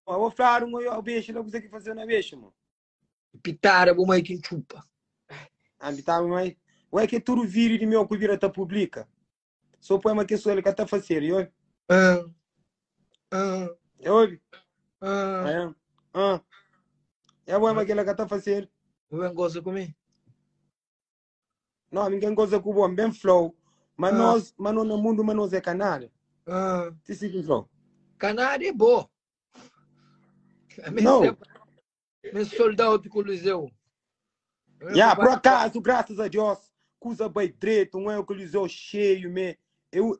vou falar um beijo, não consegue fazer na beijo, mano. Pitara, vou mais que chupa. Habitar mais. Ué, que tudo vira de meu que vira tá publica. Só põe uma questão ele que tá fazendo, eu. Ah, ah, Eu. ah. É uma aquela que tá fazendo. Vem goza comigo. Não, ninguém gosta com o bem flow. Mas nós, mas no mundo, mas nós é canário. Se sim, flow. Canário é bom. Não. Meu soldado do Coliseu. Por acaso, graças a Deus, coisa bem direito, não é o Coliseu cheio, me. Eu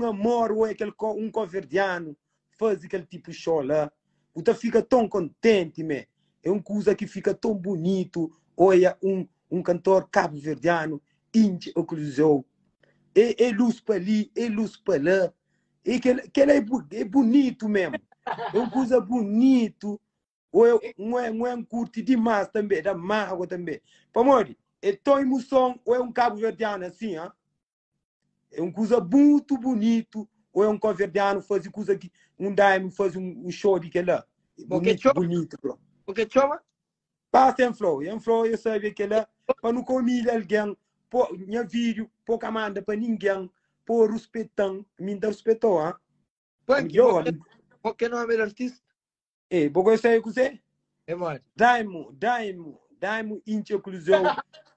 amor, ou é aquele um converdiano, faz aquele tipo de show lá. Você fica tão contente, me. É uma coisa que fica tão bonito. Olha, um cantor cabo-verdiano, enche o Coliseu. É luz para ali, é luz para lá. E que é bonito mesmo. É uma coisa bonito. Ou não é um curto demais também, da mágoa também. Pamori, é tão emoção, ou é um cabo-verdiano assim, hein? É uma coisa muito bonito, ou é um cabo-verdiano faz coisa que um daime faz um show de que lá. Bonito, bonito, bro. O que chama? Passa em flow, eu sabia que lá, para não comer alguém, pô, minha vídeo, pouca manda para ninguém, por respeitando, me dá respeitou, hein? Por que nome do artista? Porque eu sei que você É mais. Daimo, inclusão,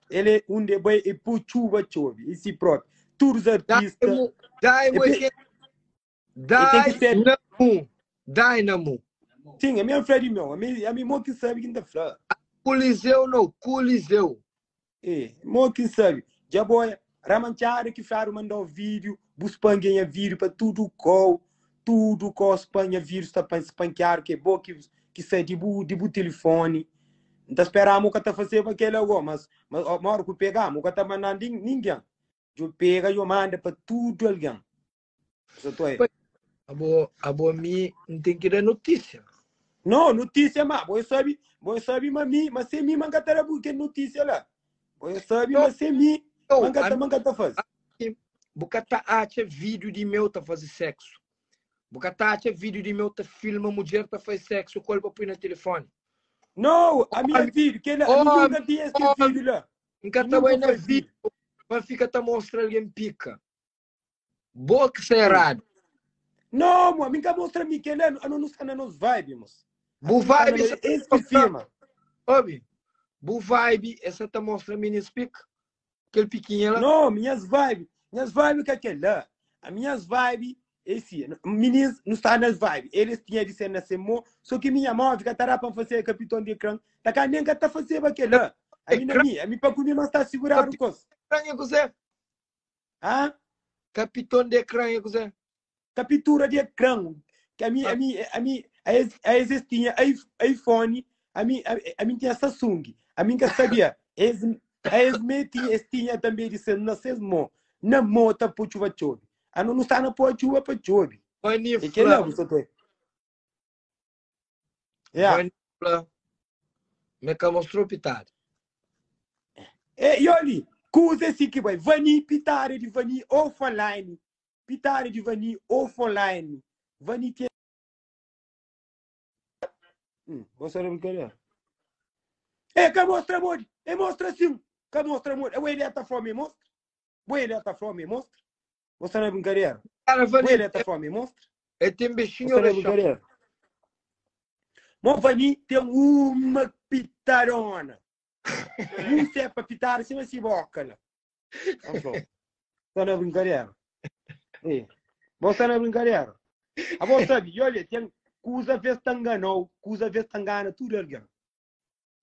ele é um de bem e por chuva chove, e se próprio. Todos os artistas. Dynamo. Sim, é minha frente, meu. A minha mão que sabe que não é Coliseu, não. Coliseu. Mão que sabe. Já boia, Ramanchara que faz mandar vídeo, buspanguinha vídeo para tudo com Espanha vírus está para espancar, que é bom que sai de telefone. Então esperamos que está fazendo aquele agora, mas a hora que pegamos, que está mandando ninguém. Eu pego e eu mando para tudo alguém. A boa mim não tem que dar notícia. Não, notícia, mas você sabe, mas se mim, manga tá porque notícia lá. Você sabe, mas se mim, manga tá fazendo. Bocata acha vídeo de meu tá fazer sexo. Bocata acha vídeo de meu tá filma mulher tá faz sexo, colpa põe no telefone. Não, a minha vídeo, que ele nunca tinha esse vídeo lá. Nunca tá bem na vídeo, mas fica tá mostrando alguém pica. Boa que isso é errado. Não, mano, nunca mostra me que ele não está nos vibes, moço. Bu vibe, esse que filma. Obi, bu vibe, essa tá mostrando mini pica. Aquele piquinho lá. Não, minhas vibes que aquele lá. As minhas vibes, esse, meninos não está nas vibes. Eles tinham de ser na semo, só que minha mãe fica para fazer capitão de ecrã. Tá cá nem que tá fazendo aquele lá. A minha para comer mas está segurando o coisa. Ecrã, José? Ah? Capitão de ecrã, José? Captura de ecrã. Que a minha existia iPhone, a minha tinha Samsung. A minha sabia. Eles tinha também de ser na sesmo. Na moto para chuva chove. A não está na pôr chuva para chove. E que lá você tem? Me mostrou pitar. E olha, coisa assim que vai. Vani pitar de vani offline. Pitar de vani offline. Vani que você não quer. Que mostra, amor. Mostra assim. Que mostra, amor. Ele está fome, mostra. Ele está fome, mostra. Você não é brincadeira. Ele está fome, mostra. Tem bichinho. Você não é brincadeira. Vani tem uma pitarona. Não serve para pitar, assim, mas se boca lá. Você não é brincadeira. Você não é brincadeira. A você sabe, olha, tem coisa vez tanganou, coisa vez tangana, tudo alguém.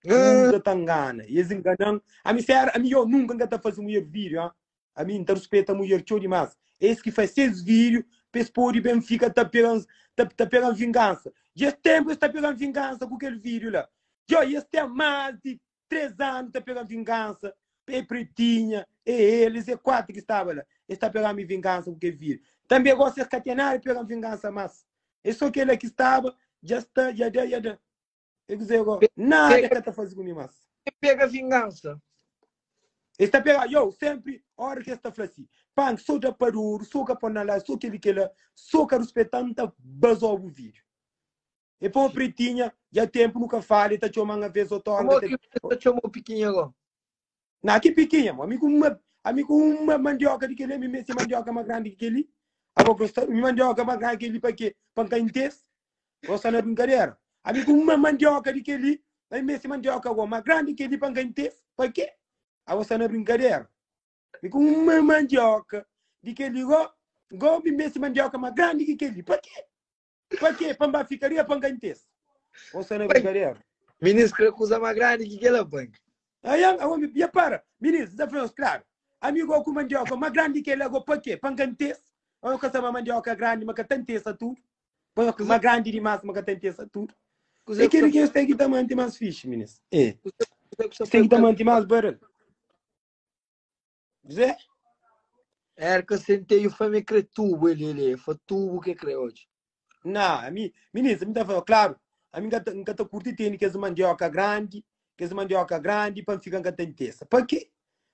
Coisa tangana. E eles enganam. A mim, eu nunca tá fazendo um vídeo, a mim, não respeita a mulher, show demais. Esse que faz 6 vídeos, pessoal de Benfica tá pegando vingança. E esse tempo está pegando vingança com aquele vídeo lá. E esse tem mais de 3 anos tá pegando vingança. É pretinha, eles, 4 que estavam lá. Está pegando vingança com aquele vídeo. Também gosta de catenar e pegar vingança, mas é só aquele que estava, já está, já. Eu dizer agora, nada que está fazendo comigo mais. Pega vingança. Está pegando, eu sempre, hora que está falando assim, pang, sou da parur, sou que lá, sou que lá, sou que respeitando, basou o vídeo. E pô, pretinha, já tempo nunca fala, tá chamando uma vez ou Como outra. que você chamou pequeno agora? Não, que pequena, amigo, uma mandioca de que ele, me mete mandioca mais grande que ele. Agora, mandioca mais grande que ele, para quê? Para quem tem? Você não é brincadeira. Amigo, uma mandioca de que ele, me mete mandioca agora mais grande que ele, para quem tem? Para quê? Agora, você não é brincadeira. Amigo, uma mandioca de que ele, me mete mandioca mais grande que ele, para quê? Para quê? Para ficaria, para quem tem? Você não é brincadeira. Ministro, que usa mais grande que ela, pai. Aí, já para, ministro, já foi claro. Amigo, com mandioca, mais grande que ele, agora, para quê? Para quem tem? Eu quero uma mandioca grande, mas que tem tesa tudo. Uma grande demais, mas que tem tesa tudo. E que ele quer ter que também ter mais fixe, ministro. É. Tem que também ter mais barulho. Zé? Era que eu sentei o fome que tubo ele foi tubo que criou hoje. Não, ministro, me dá claro. A mim nunca tá curtindo que essa mandioca grande, para ficar com tesa. Para quê?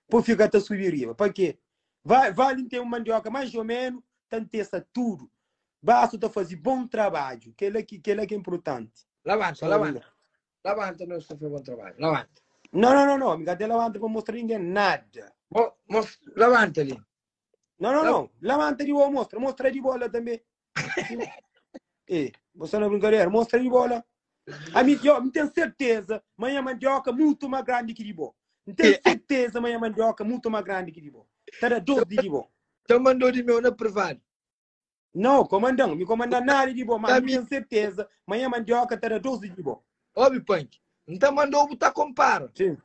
Para ficar a subir. Para quê? Vale ter uma mandioca mais ou menos, tem tesa tudo. Basta fazer bom trabalho, que é que é importante. Levanta, não estou fazendo bom trabalho. Levanta. Não, amiga, levanta para mostrar ninguém nada. Levanta ali. Não. Levanta de bola, mostra de bola também. Você não é brincadeira, mostra de bola. Eu tenho certeza, amanhã mandioca muito mais grande que de bola. Não tenho certeza, amanhã mandioca muito mais grande que de bola. Terá 12 de bola. Então mandou de meu na privado. Não, comandante, me comandante nada de bola, mas tenho certeza, amanhã mandioca terá 12 de bola. Óbvio, Punk. Então mandou botar compara. Sim.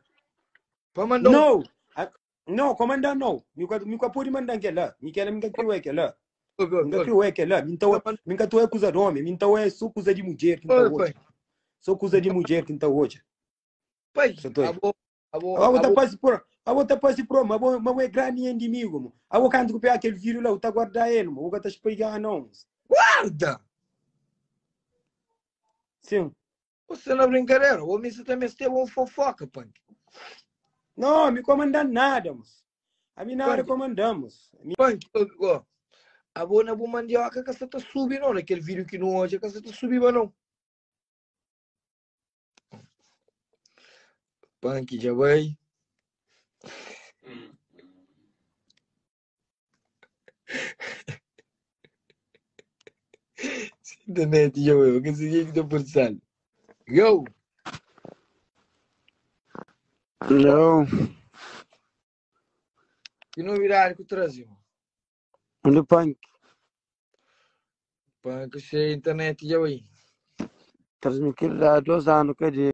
Não. Não, comandante não. Me pode mandar aquele lá. Me quer criar aquele lá. Óbvio. Criou aquele lá. Me tu é coisa de homem. Então é só coisa de mulher que então hoje. Só coisa de mulher que então hoje. Pai, a outra passa por mas é grande inimigo. A outra canto que aquele vírus lá, tá guardar ele, a outra tá explicar não. Guarda! Sim. Você não é brincadeira. O homem também teve uma fofoca, Punk. Não, me comandar nada, mas. A mim nada comandamos. Punk, a boa na boa mandioca que você tá subindo, não. Aquele vídeo que não hoje que você tá subindo, não. Punk, já vai. Internet, já vai. Eu consegui que tô por sal. Go! Não. Que novidade que trazimos? Onde Punk? Punk, você internet já vai. Traz-me aquilo há 2 anos, cadê?